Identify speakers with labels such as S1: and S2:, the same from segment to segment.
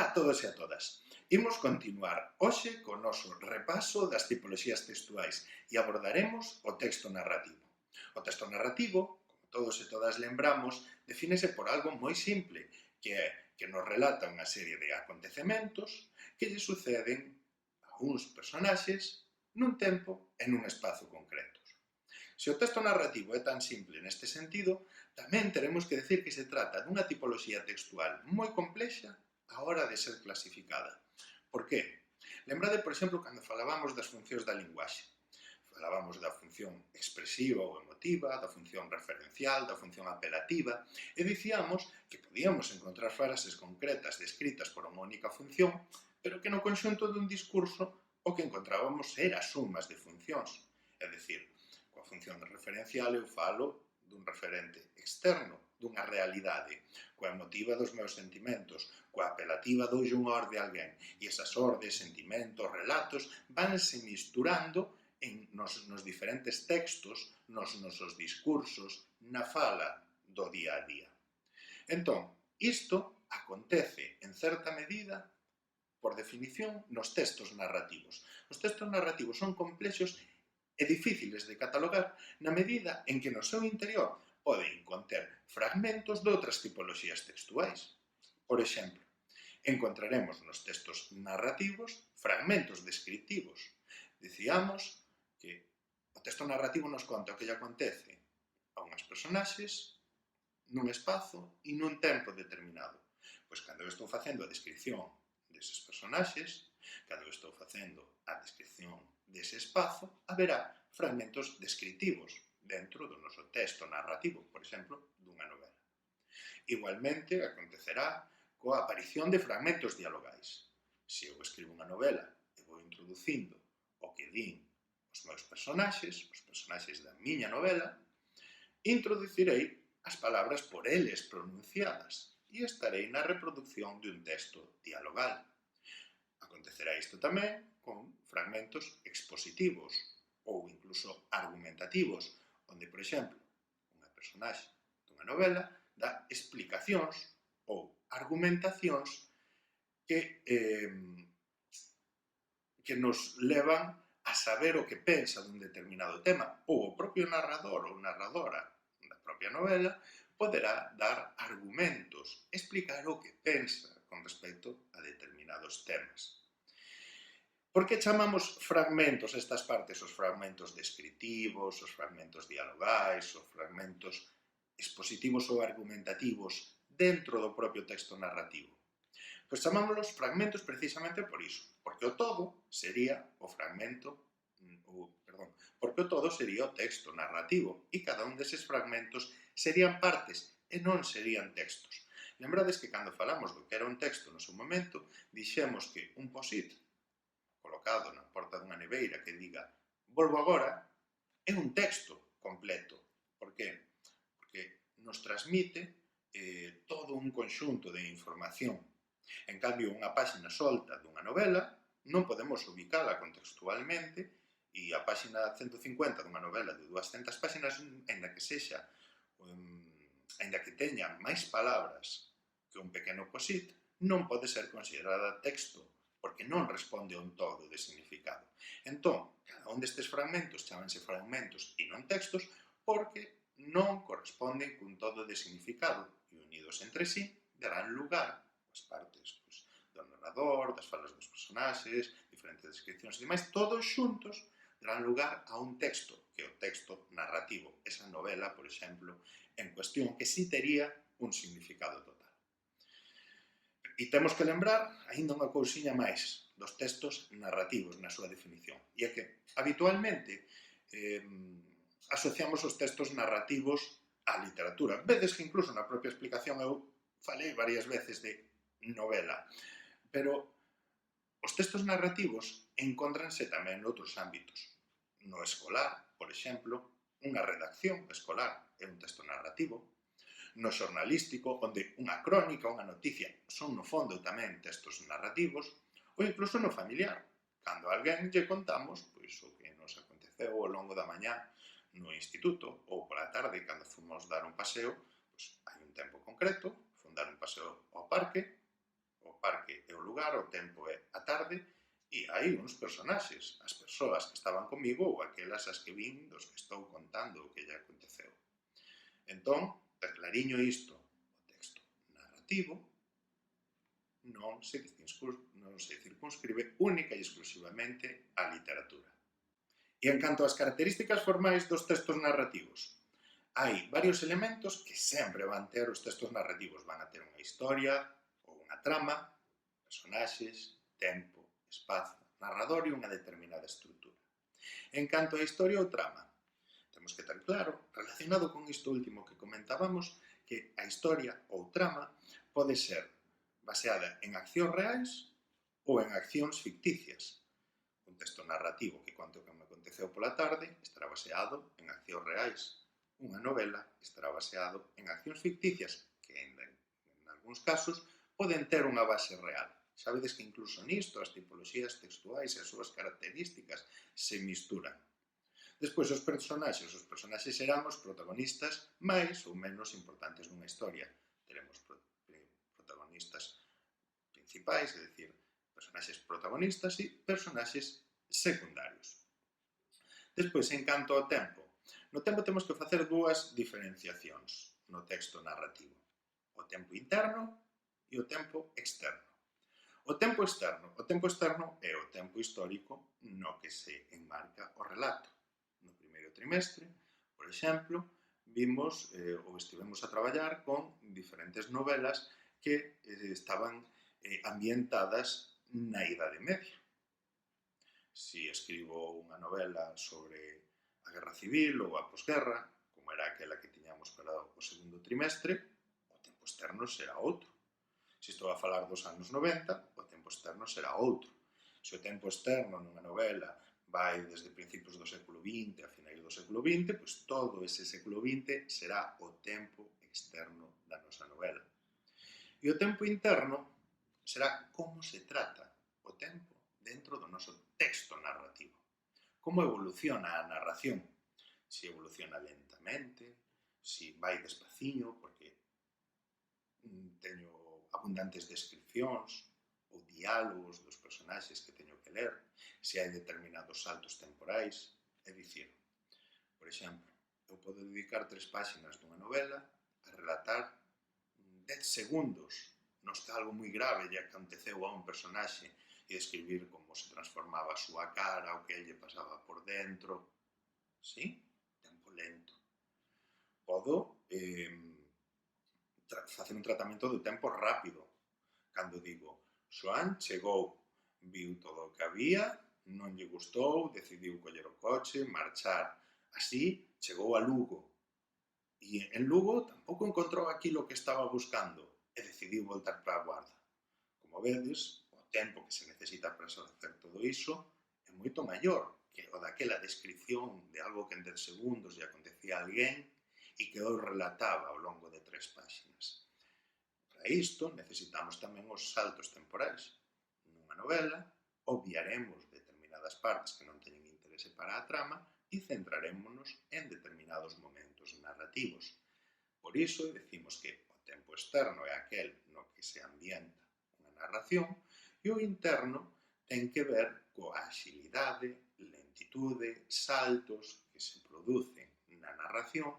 S1: Ola a todos e a todas. Imos continuar hoxe co noso repaso das tipoloxías textuais e abordaremos o texto narrativo. O texto narrativo, como todos e todas lembramos, defínese por algo moi simple, que é que nos relata unha serie de acontecementos que lle suceden a uns personaxes nun tempo e nun espazo concretos. Se o texto narrativo é tan simple neste sentido, tamén teremos que decir que se trata dunha tipoloxía textual moi complexa a hora de ser clasificada. Por qué? Lembrade, por exemplo, cando falábamos das funcións da linguaxe. Falábamos da función expresiva ou emotiva, da función referencial, da función apelativa, e dicíamos que podíamos encontrar frases concretas descritas por unha única función, pero que no conxunto dun discurso o que encontrábamos era sumas de funcións. É dicir, coa función referencial eu falo dun referente externo, dunha realidade, coa emotiva dos meus sentimentos, coa apelativa doulle unha orde a alguén, e esas ordes, sentimentos, relatos vanse misturando nos diferentes textos, nos nosos discursos, na fala do día a día. Entón, isto acontece en certa medida, por definición, nos textos narrativos. Os textos narrativos son complexos e difíciles de catalogar na medida en que no seu interior poden conter fragmentos de outras tipoloxías textuais. Por exemplo, encontraremos nos textos narrativos fragmentos descriptivos. Dicíamos que o texto narrativo nos conta o que lle acontece a unhas personaxes nun espazo e nun tempo determinado. Pois cando eu estou facendo a descripción deses personaxes, cando eu estou facendo a descripción dese espazo, haberá fragmentos descriptivos dentro do noso texto narrativo, por exemplo, dunha novela. Igualmente, acontecerá coa aparición de fragmentos dialogais. Se eu escribo unha novela e vou introducindo o que din os meus personaxes, os personaxes da miña novela, introducirei as palabras por eles pronunciadas e estarei na reproducción de un texto dialogal. Acontecerá isto tamén con fragmentos expositivos ou incluso argumentativos, onde, por exemplo, unha personaxe dunha novela dá explicacións ou argumentacións que nos levan a saber o que pensa dun determinado tema, ou o propio narrador ou narradora da propia novela poderá dar argumentos, explicar o que pensa con respecto a determinados temas. Por que chamamos fragmentos estas partes? Os fragmentos descriptivos, os fragmentos dialogais, os fragmentos expositivos ou argumentativos dentro do propio texto narrativo? Pois chamámoslos fragmentos precisamente por iso, porque o todo sería o porque o todo sería o texto narrativo e cada un deses fragmentos serían partes e non serían textos. Lembrades que cando falamos do que era un texto no seu momento, dixemos que un post-it colocado na porta dunha neveira que diga "volvo agora" é un texto completo. Por que? Porque nos transmite todo un conxunto de información. En cambio, unha páxina solta dunha novela non podemos ubicala contextualmente e a páxina 150 dunha novela de 200 páxinas, ainda que teña máis palabras que un pequeno post-it, non pode ser considerada texto, porque non responde a un todo de significado. Entón, cada un destes fragmentos chámanse fragmentos e non textos porque non corresponden cun todo de significado e unidos entre sí darán lugar as partes do narrador, das falas dos personaxes, diferentes descripcións e demais, todos xuntos darán lugar a un texto, que é o texto narrativo, esa novela, por exemplo, en cuestión, que sí tería un significado total. E temos que lembrar aínda unha cousiña máis dos textos narrativos na súa definición, e é que habitualmente asociamos os textos narrativos á literatura. Vedes que incluso na propia explicación eu falei varias veces de novela, pero os textos narrativos encóntranse tamén noutros ámbitos. No escolar, por exemplo, unha redacción escolar é un texto narrativo. No xornalístico, onde unha crónica, unha noticia, son no fondo tamén textos narrativos, ou incluso no familiar, cando a alguén lle contamos pois, o que nos aconteceu ao longo da mañá no instituto, ou pola tarde, cando fomos dar un paseo, pois, hai un tempo concreto, fomos dar un paseo ao parque, o parque é o lugar, o tempo é a tarde, e hai uns personaxes, as persoas que estaban comigo ou aquelas as que vin dos que estou contando o que lle aconteceu. Entón, clariño isto, o texto narrativo non se circunscribe única e exclusivamente á literatura. E en canto ás características formais dos textos narrativos, hai varios elementos que sempre van ter os textos narrativos. Van a ter unha historia ou unha trama, personaxes, tempo, espazo, narrador e unha determinada estrutura. En canto á historia ou trama, temos que ter claro, relacionado con isto último que comentábamos, que a historia ou trama pode ser baseada en accións reais ou en accións ficticias. Un texto narrativo que conta o que me aconteceu pola tarde estará baseado en accións reais. Unha novela estará baseado en accións ficticias que, en algúns casos, poden ter unha base real. Sabedes que incluso nisto as tipoloxías textuais e as súas características se misturan. Despois, os personaxes serán os protagonistas máis ou menos importantes dunha historia. Teremos protagonistas principais, é dicir, personaxes protagonistas e personaxes secundarios. Despois, en canto ao tempo, no tempo temos que facer dúas diferenciacións no texto narrativo. O tempo interno e o tempo externo. O tempo externo é o tempo histórico no que se enmarca o relato. No primeiro trimestre, por exemplo, vimos ou estivemos a traballar con diferentes novelas que estaban ambientadas na Idade Media. Si escribo unha novela sobre a Guerra Civil ou a posguerra, como era aquela que tiñamos para o segundo trimestre, o tempo externo será outro. Se estou a falar dos anos 90, o tempo externo será outro. Se o tempo externo nunha novela vai desde principios do século XX a finais do século XX, pois todo ese século XX será o tempo externo da nosa novela. E o tempo interno será como se trata o tempo dentro do noso texto narrativo. Como evoluciona a narración? Si evoluciona lentamente, si vai despaciño, porque teño abundantes descripcións ou diálogos dos personaxes que teño que ler, se hai determinados saltos temporais. É dicir, por exemplo, eu podo dedicar 3 páxinas dunha novela a relatar 10 segundos nos que algo moi grave lle aconteceu a un personaxe e describir como se transformaba a súa cara, o que lle pasaba por dentro. Sí? Tempo lento. Podo facer un tratamento do tempo rápido. Cando digo, Xoán chegou, viu todo o que había, non lle gustou, decidiu coller o coche, marchar. Así, chegou a Lugo. E en Lugo tampouco encontrou aquilo que estaba buscando e decidiu voltar para a Guarda. Como vedes, o tempo que se necesita para facer todo iso é moito maior que o daquela descripción de algo que en 10 segundos lle acontecía a alguén e que eu relataba ao longo de 3 páxinas. Para isto, necesitamos tamén os saltos temporais. Nunha novela, obviaremos determinadas partes que non teñen interese para a trama e centrarémonos en determinados momentos narrativos. Por iso, decimos que o tempo externo é aquel no que se ambienta unha narración e o interno ten que ver coa axilidade, lentitude, saltos que se producen na narración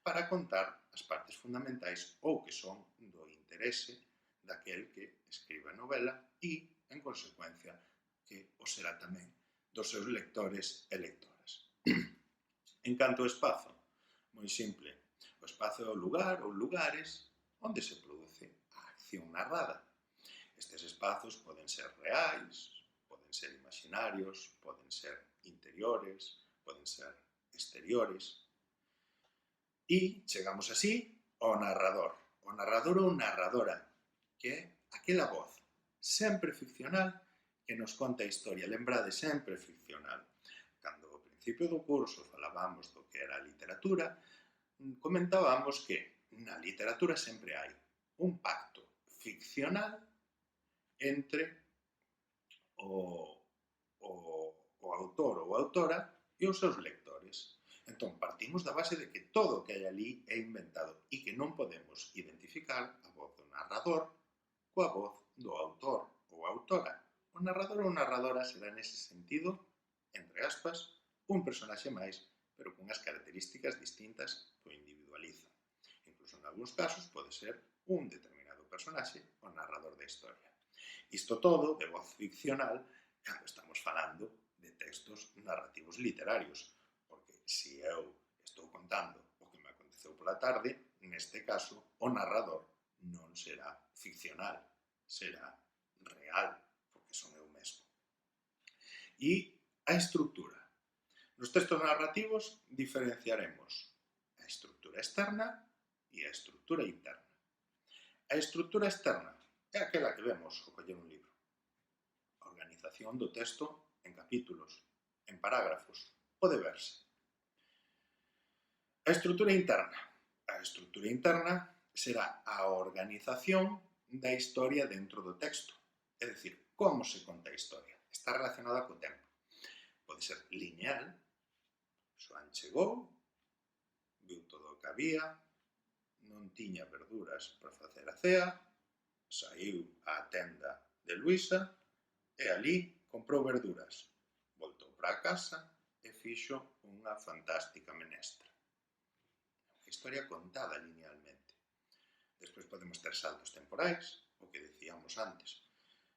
S1: para contar as partes fundamentais ou que son do interese daquel que escribe a novela e, en consecuencia, que o será tamén dos seus lectores e lectoras. En canto ao espazo, moi simple, o espazo é o lugar ou lugares onde se produce a acción narrada. Estes espazos poden ser reais, poden ser imaginarios, poden ser interiores, poden ser exteriores. E chegamos así ao narrador. O narrador ou narradora, que é aquela voz sempre ficcional que nos conta a historia. Lembrade, sempre ficcional. Cando ao principio do curso falábamos do que era a literatura, comentábamos que na literatura sempre hai un pacto ficcional entre o autor ou autora e os seus lectores. Entón, partimos da base de que todo o que hai ali é inventado e que non podemos identificar a voz do narrador coa voz do autor ou autora. O narrador ou narradora será nese sentido, entre aspas, un personaxe máis, pero cunhas características distintas que o individualizan. Incluso en algúns casos pode ser un determinado personaxe o narrador da historia. Isto todo de voz ficcional cando estamos falando de textos narrativos literarios, porque se eu estou contando o que me aconteceu pola tarde, neste caso o narrador non será ficcional, será real, porque son eu mesmo. E a estrutura. Nos textos narrativos diferenciaremos a estrutura externa e a estrutura interna. A estrutura externa é aquela que vemos ao coller un libro. A organización do texto en capítulos, en parágrafos, pode verse. A estrutura interna. A estrutura interna será a organización da historia dentro do texto. É dicir, como se conta a historia. Está relacionada co tempo. Pode ser lineal. Xoán chegou, viu todo o que había, non tiña verduras para facer a cea, saiu á tenda de Luisa e ali comprou verduras. Voltou para a casa e fixo unha fantástica menestra. A historia contada linealmente. Despois podemos ter saltos temporais, o que decíamos antes.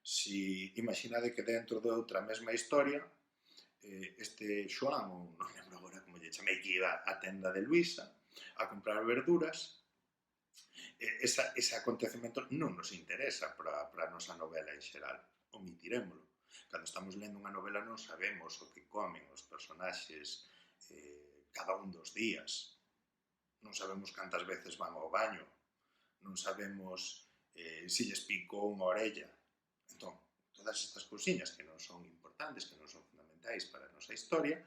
S1: Si imaginade que dentro de outra mesma historia, este Xoán, ou non lembro agora como lle chamei, que iba á tenda de Luisa a comprar verduras, ese acontecemento non nos interesa para a nosa novela en xeral, omitirémolo. Cando estamos lendo unha novela non sabemos o que comen os personaxes cada un dos días, non sabemos cantas veces van ao baño, non sabemos se lles picou unha orella. Entón, todas estas cousiñas que non son importantes, que non son fundamentais para a nosa historia,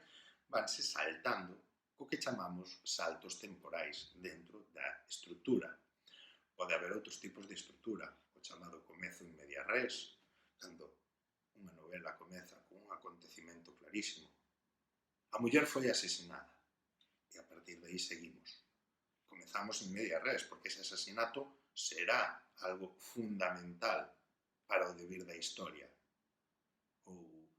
S1: vanse saltando co que chamamos saltos temporais dentro da estrutura. Pode haber outros tipos de estrutura, o chamado comezo in media res, cando unha novela comeza con un acontecimento clarísimo. A muller foi asesinada e a partir de aí seguimos. Comezamos in media res, porque ese asesinato será algo fundamental para o devir da historia. Ou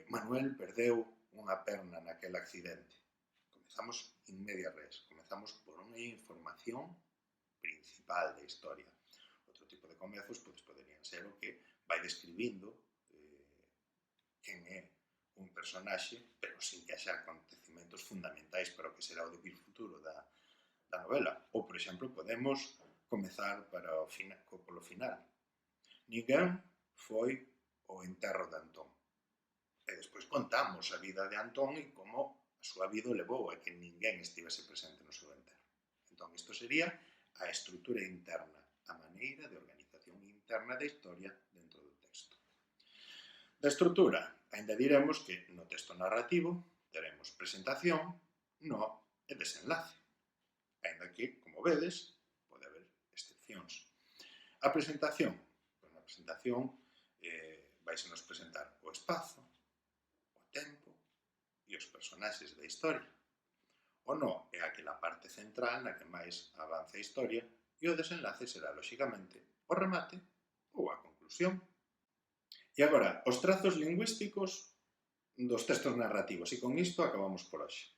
S1: Manuel perdeu unha perna naquele accidente. Comezamos in media res, comezamos por unha información principal da historia. Outro tipo de comezos poderían ser o que vai describindo quen é un personaxe, pero sin que haxa acontecimentos fundamentais para o que será o devir futuro da novela. Ou, por exemplo, podemos comezar polo final. Ninguén foi ao enterro de Antón. E despois contamos a vida de Antón e como a súa vida levou a que ninguén estivese presente no seu enterro. Entón, isto sería a estrutura interna, a maneira de organización interna da historia dentro do texto. Da estrutura, ainda diremos que no texto narrativo teremos presentación, nó e desenlace. Ainda que, como vedes, pode haber excepcións. A presentación, na presentación vaise nos presentar o espazo, o tempo e os personaxes da historia. O nó é aquela parte central na que máis avanza a historia e o desenlace será, lóxicamente, o remate ou a conclusión. E agora, os trazos lingüísticos dos textos narrativos. E con isto acabamos por hoxe.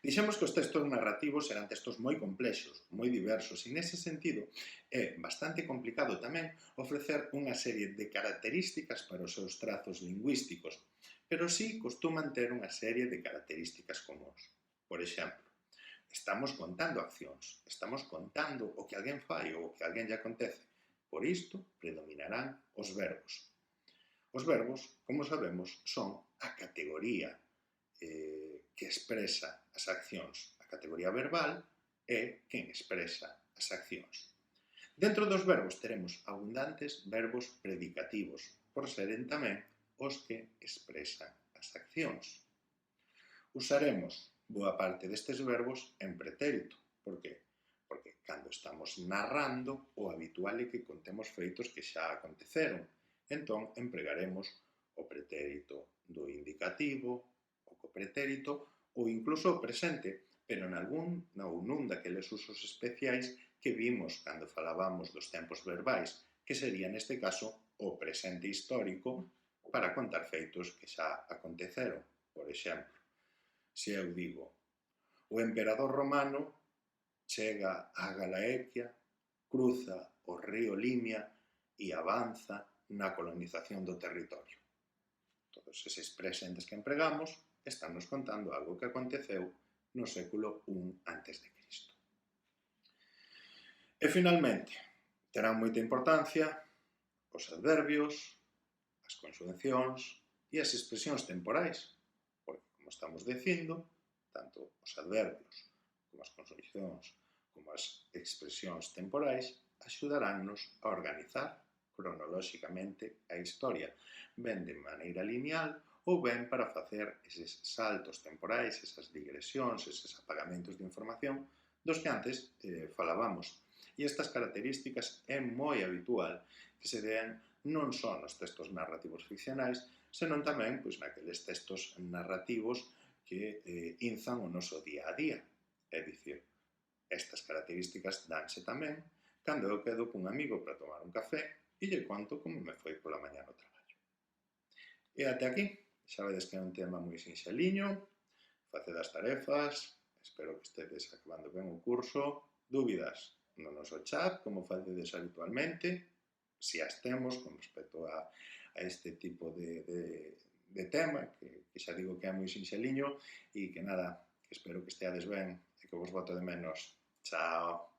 S1: Dixemos que os textos narrativos serán textos moi complexos, moi diversos, e nese sentido é bastante complicado tamén ofrecer unha serie de características para os seus trazos lingüísticos, pero sí costuman ter unha serie de características comúns. Por exemplo, estamos contando accións, estamos contando o que alguén fai ou o que alguén lle acontece. Por isto predominarán os verbos. Os verbos, como sabemos, son a categoría que expresa as accións. A categoría verbal é quen expresa as accións. Dentro dos verbos teremos abundantes verbos predicativos, por seren tamén os que expresan as accións. Usaremos boa parte destes verbos en pretérito. Por qué? Porque cando estamos narrando, o habitual é que contemos feitos que xa aconteceron. Entón, empregaremos o pretérito do indicativo, o copretérito ou incluso o presente, pero nun daqueles usos especiais que vimos cando falábamos dos tempos verbais, que sería neste caso o presente histórico para contar feitos que xa aconteceron. Por exemplo, se eu digo o emperador romano chega á Galaequia, cruza o río Limia e avanza na colonización do territorio. Todos eses presentes que empregamos están nos contando algo que aconteceu no século I a.C. E, finalmente, terán moita importancia os adverbios, as conxuncións e as expresións temporais, porque, como estamos dicindo, tanto os adverbios como as conxuncións como as expresións temporais axudaránnos a organizar cronolóxicamente a historia, ben de maneira lineal ou ben para facer eses saltos temporais, esas digresións, eses apagamentos de información dos que antes falábamos. E estas características é moi habitual que se dean non só nos textos narrativos ficcionais, senón tamén naqueles textos narrativos que inzan o noso día a día. É dicir, estas características danse tamén cando eu quedo cun amigo para tomar un café e lle conto como me foi pola mañá no traballo. E até aquí, xa vedes que é un tema moi sinxeliño, faced as tarefas, espero que estedes acabando ben o curso, dúbidas no noso chat, como facedes habitualmente, se as temos con respecto a este tipo de tema, que xa digo que é moi sinxeliño, e que nada, que espero que esteades ben e que vos boto de menos. Chao.